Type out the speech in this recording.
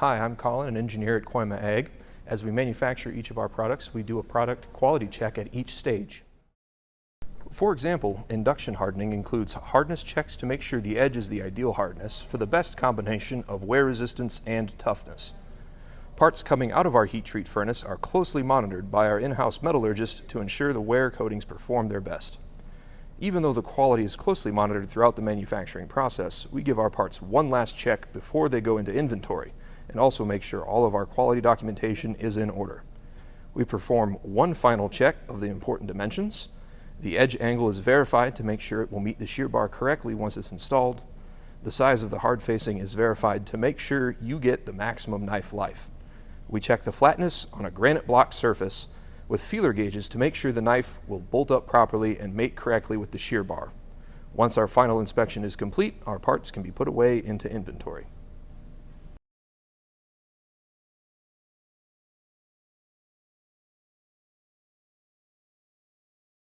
Hi, I'm Colin, an engineer at Kooima Ag. As we manufacture each of our products, we do a product quality check at each stage. For example, induction hardening includes hardness checks to make sure the edge is the ideal hardness for the best combination of wear resistance and toughness. Parts coming out of our heat treat furnace are closely monitored by our in-house metallurgist to ensure the wear coatings perform their best. Even though the quality is closely monitored throughout the manufacturing process, we give our parts one last check before they go into inventory, and also make sure all of our quality documentation is in order. We perform one final check of the important dimensions. The edge angle is verified to make sure it will meet the shear bar correctly once it's installed. The size of the hard facing is verified to make sure you get the maximum knife life. We check the flatness on a granite block surface with feeler gauges to make sure the knife will bolt up properly and mate correctly with the shear bar. Once our final inspection is complete, our parts can be put away into inventory.